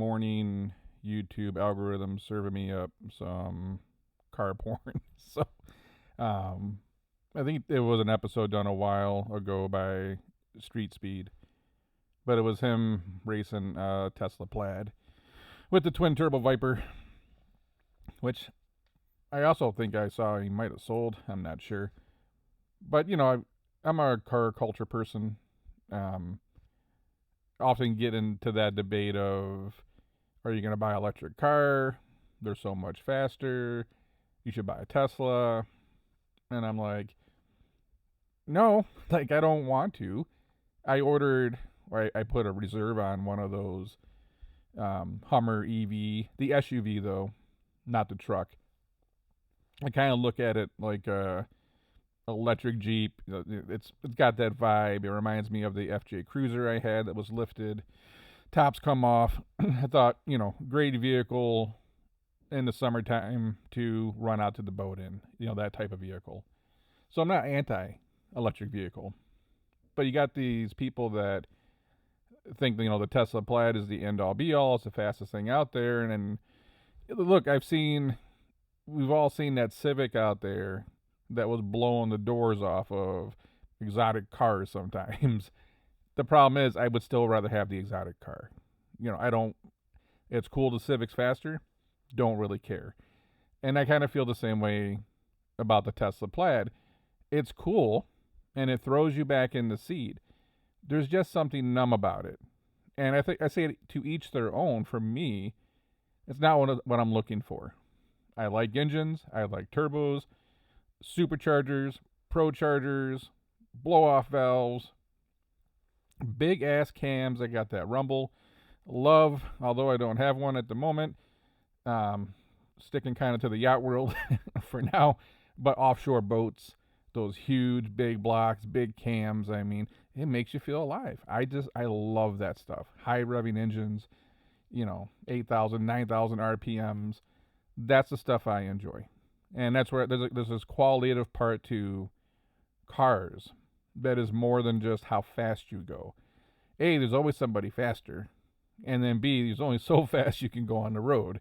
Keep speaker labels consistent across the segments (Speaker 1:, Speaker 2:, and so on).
Speaker 1: morning YouTube algorithm serving me up some car porn. So, um, I think it was an episode done a while ago by Street Speed, but it was him racing Tesla Plaid with the twin turbo Viper, which I also think I saw he might have sold. I'm not sure, but I'm a car culture person. Um, Often get into that debate of, are you going to buy an electric car? They're so much faster. You should buy a Tesla. And I'm like, no, like I don't want to. I ordered, or I put a reserve on one of those Hummer EV, the SUV though, not the truck. I kind of look at it like a electric Jeep. It's got that vibe. It reminds me of the FJ Cruiser I had that was lifted. Tops come off. I thought, great vehicle in the summertime to run out to the boat in, that type of vehicle. So I'm not anti electric vehicle. But you got these people that think, the Tesla Plaid is the end all be all. It's the fastest thing out there. And look, we've all seen that Civic out there that was blowing the doors off of exotic cars sometimes. The problem is, I would still rather have the exotic car. I don't, it's cool the Civic's faster. Don't really care. And I kind of feel the same way about the Tesla Plaid. It's cool and it throws you back in the seat. There's just something numb about it. And I say it to each their own. For me, it's not what I'm looking for. I like engines, I like turbos, superchargers, pro chargers, blow off valves, big ass cams. I got that rumble. Love, although I don't have one at the moment, sticking kind of to the yacht world for now, but offshore boats, those huge big blocks, big cams. I mean, it makes you feel alive. I love that stuff. High revving engines, 8,000, 9,000 RPMs. That's the stuff I enjoy. And that's where there's this qualitative part to cars that is more than just how fast you go. A, there's always somebody faster. And then B, there's only so fast you can go on the road.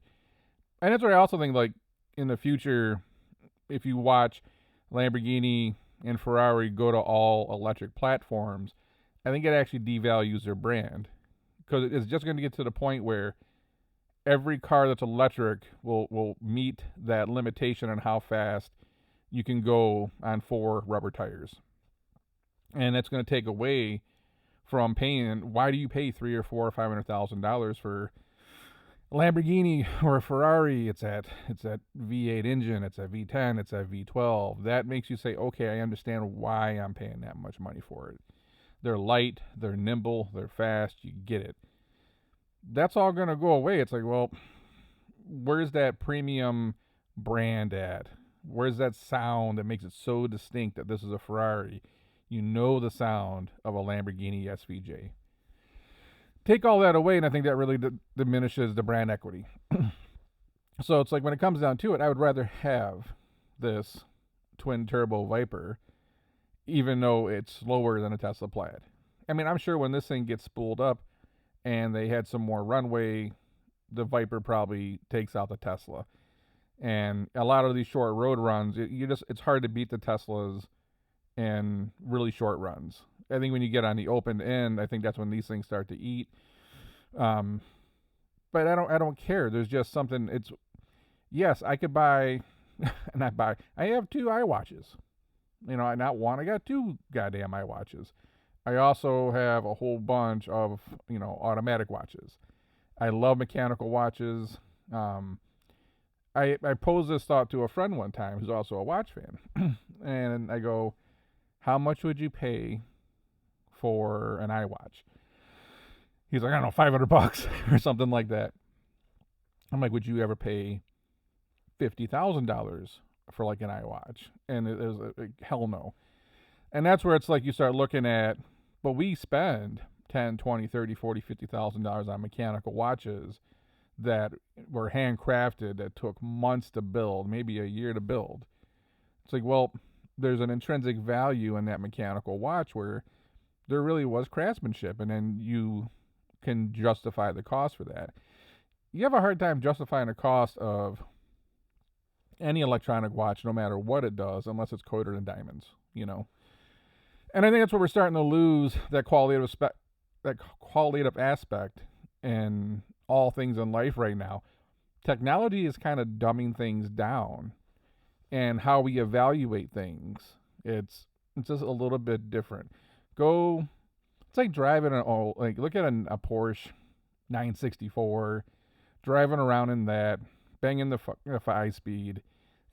Speaker 1: And that's what I also think, like, in the future, if you watch Lamborghini and Ferrari go to all electric platforms, I think it actually devalues their brand. Because it's just going to get to the point where every car that's electric will meet that limitation on how fast you can go on 4 rubber tires. And that's going to take away from paying. Why do you pay $300,000 or $400,000 or $500,000 for a Lamborghini or a Ferrari? It's that V8 engine, it's a V10, it's a V12. That makes you say, okay, I understand why I'm paying that much money for it. They're light, they're nimble, they're fast, you get it. That's all going to go away. It's like, well, where's that premium brand at? Where's that sound that makes it so distinct that this is a Ferrari? You know the sound of a Lamborghini SVJ. Take all that away, and I think that really diminishes the brand equity. So it's like, when it comes down to it, I would rather have this twin turbo Viper, even though it's slower than a Tesla Plaid. I mean, I'm sure when this thing gets spooled up and they had some more runway, the Viper probably takes out the Tesla. And a lot of these short road runs, it's hard to beat the Teslas in really short runs. I think when you get on the open end, I think that's when these things start to eat. But I don't care. There's just something. Yes, I could buy, I have 2 iWatches. Not one. I got 2 goddamn iWatches. I also have a whole bunch of automatic watches. I love mechanical watches. I posed this thought to a friend one time who's also a watch fan, and I go, how much would you pay for an iWatch? He's like, I don't know, $500 or something like that. I'm like, would you ever pay $50,000 for like an iWatch? And it was like, hell no. And that's where it's like you start looking at, but we spend 10, 20, 30, 40, $50,000 on mechanical watches that were handcrafted, that took months to build, maybe a year to build. It's like, well, there's an intrinsic value in that mechanical watch where there really was craftsmanship, and then you can justify the cost for that. you have a hard time justifying the cost of any electronic watch, no matter what it does, unless it's coated in diamonds, you know. And I think that's where we're starting to lose that qualitative aspect in all things in life right now. Technology is kind of dumbing things down, and how we evaluate things. It's just a little bit different. Go, it's like driving look at a Porsche 964, driving around in that, banging the 5 speed.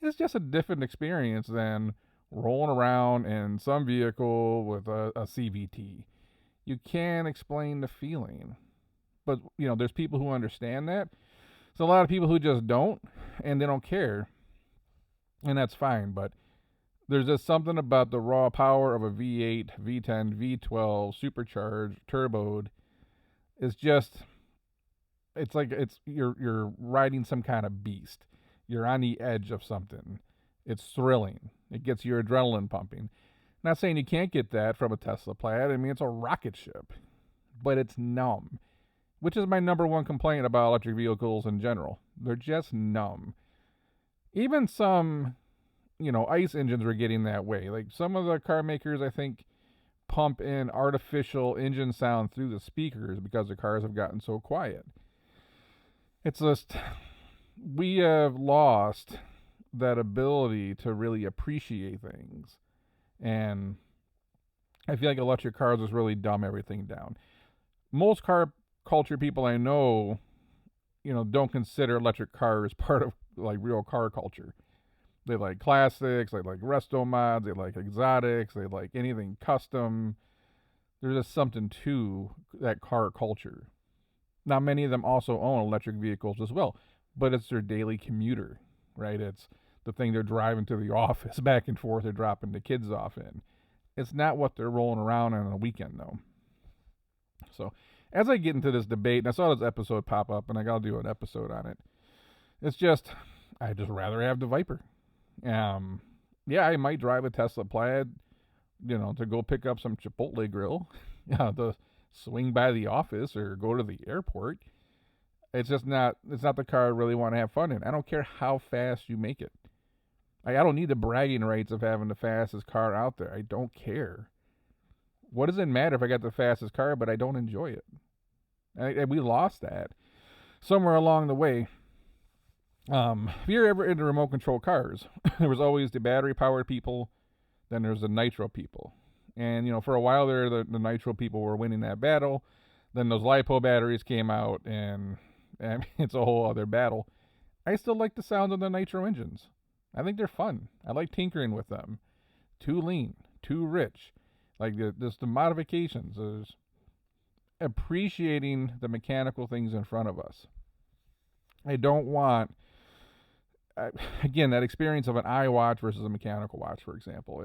Speaker 1: It's just a different experience than rolling around in some vehicle with a CVT. You can't explain the feeling. But, there's people who understand that. There's a lot of people who just don't, and they don't care. And that's fine. But there's just something about the raw power of a V8, V10, V12, supercharged, turboed. It's like you're riding some kind of beast. You're on the edge of something. It's thrilling. It gets your adrenaline pumping. Not saying you can't get that from a Tesla Plaid. I mean, it's a rocket ship, but it's numb, which is my number one complaint about electric vehicles in general. They're just numb. Even some, ICE engines were getting that way. Like some of the car makers, I think, pump in artificial engine sound through the speakers because the cars have gotten so quiet. It's just, we have lost that ability to really appreciate things. And I feel like electric cars just really dumb everything down. Most car culture people I know, don't consider electric cars part of like real car culture. They like classics, they like resto mods, they like exotics, they like anything custom. There's just something to that car culture. Now, many of them also own electric vehicles as well, but it's their daily commuter, right? It's the thing they're driving to the office back and forth, they're dropping the kids off in. It's not what they're rolling around on a weekend, though. So, as I get into this debate, and I saw this episode pop up, and I got to do an episode on it, it's just, I'd just rather have the Viper. Yeah, I might drive a Tesla Plaid, to go pick up some Chipotle grill, to swing by the office or go to the airport. It's not the car I really want to have fun in. I don't care how fast you make it. I don't need the bragging rights of having the fastest car out there. I don't care. What does it matter if I got the fastest car, but I don't enjoy it? And we lost that somewhere along the way. If you're ever into remote control cars, there was always the battery powered people, then there's the nitro people. And, for a while there, the nitro people were winning that battle. Then those LiPo batteries came out, and it's a whole other battle. I still like the sound of the nitro engines. I think they're fun. I like tinkering with them. Too lean, too rich. Like just the modifications. Is appreciating the mechanical things in front of us. I don't want, again, that experience of an iWatch versus a mechanical watch, for example.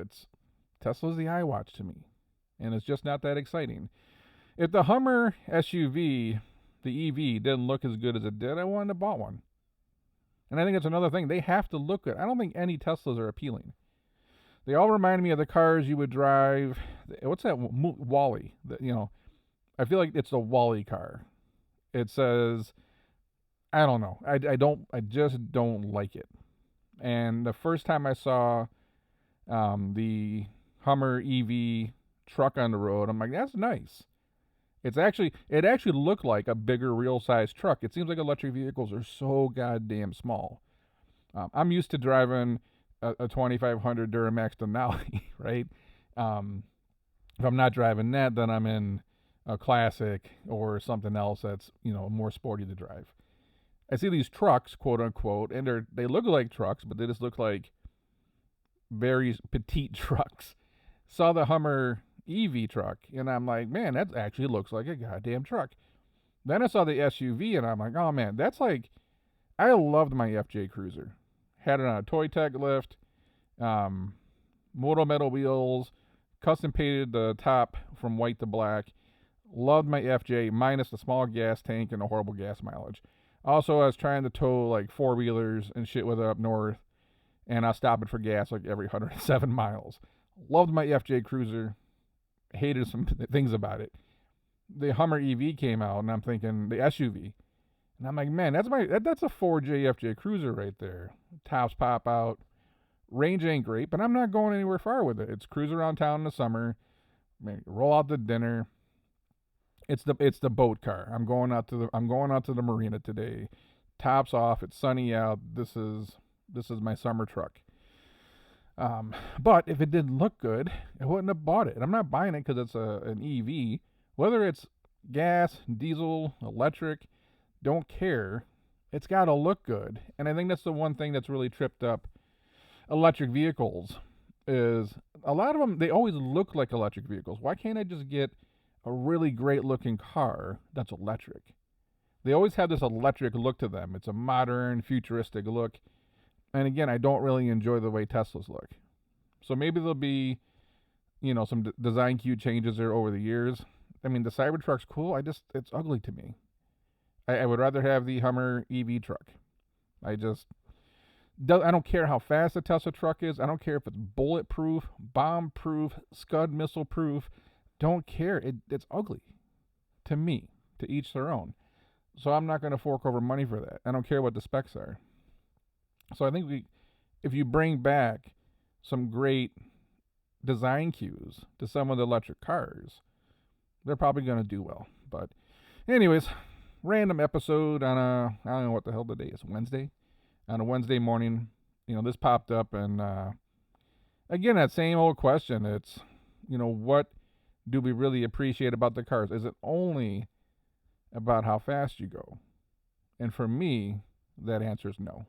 Speaker 1: Tesla's the iWatch to me, and it's just not that exciting. If the Hummer SUV, the EV, didn't look as good as it did, I wouldn't have bought one. And I think that's another thing. They have to look good. I don't think any Teslas are appealing. They all remind me of the cars you would drive. What's that? Wally. I feel like it's a Wally car. It says, I don't know. I just don't like it. And the first time I saw the Hummer EV truck on the road, I'm like, that's nice. It actually looked like a bigger real size truck. It seems like electric vehicles are so goddamn small. I'm used to driving a 2500 Duramax Denali, right? If I'm not driving that, then I'm in a classic or something else that's more sporty to drive. I see these trucks, quote unquote, and they look like trucks, but they just look like very petite trucks. Saw the Hummer EV truck, and I'm like, man, that actually looks like a goddamn truck. Then I saw the SUV, and I'm like, oh man, that's like, I loved my FJ Cruiser. Had it on a Toy Tech lift, moto metal wheels, custom painted the top from white to black. Loved my FJ, minus the small gas tank and the horrible gas mileage. Also, I was trying to tow like four-wheelers and shit with it up north, and I was stopping for gas like every 107 miles. Loved my FJ Cruiser. Hated some things about it. The Hummer EV came out, and I'm thinking, the SUV. And I'm like, man, that's a 4JFJ Cruiser right there. Tops pop out. Range ain't great, but I'm not going anywhere far with it. It's cruise around town in the summer. Maybe roll out to dinner. It's the boat car. I'm going out to the marina today. Tops off. It's sunny out. This is my summer truck. But if it didn't look good, I wouldn't have bought it. And I'm not buying it because it's an EV. Whether it's gas, diesel, electric, don't care. It's got to look good. And I think that's the one thing that's really tripped up electric vehicles is a lot of them, they always look like electric vehicles. Why can't I just get a really great looking car that's electric? They always have this electric look to them. It's a modern, futuristic look. And again, I don't really enjoy the way Teslas look. So maybe there'll be, some design cue changes there over the years. I mean, the Cybertruck's cool. It's ugly to me. I would rather have the Hummer EV truck. I don't care how fast a Tesla truck is. I don't care if it's bulletproof, bomb-proof, Scud missile-proof. Don't care. It's ugly to me. To each their own. So I'm not going to fork over money for that. I don't care what the specs are. So I think if you bring back some great design cues to some of the electric cars, they're probably going to do well. But anyways, random episode on I don't know what the hell the day is, Wednesday? On a Wednesday morning, this popped up, and again, that same old question. It's, what do we really appreciate about the cars? Is it only about how fast you go? And for me, that answer is no.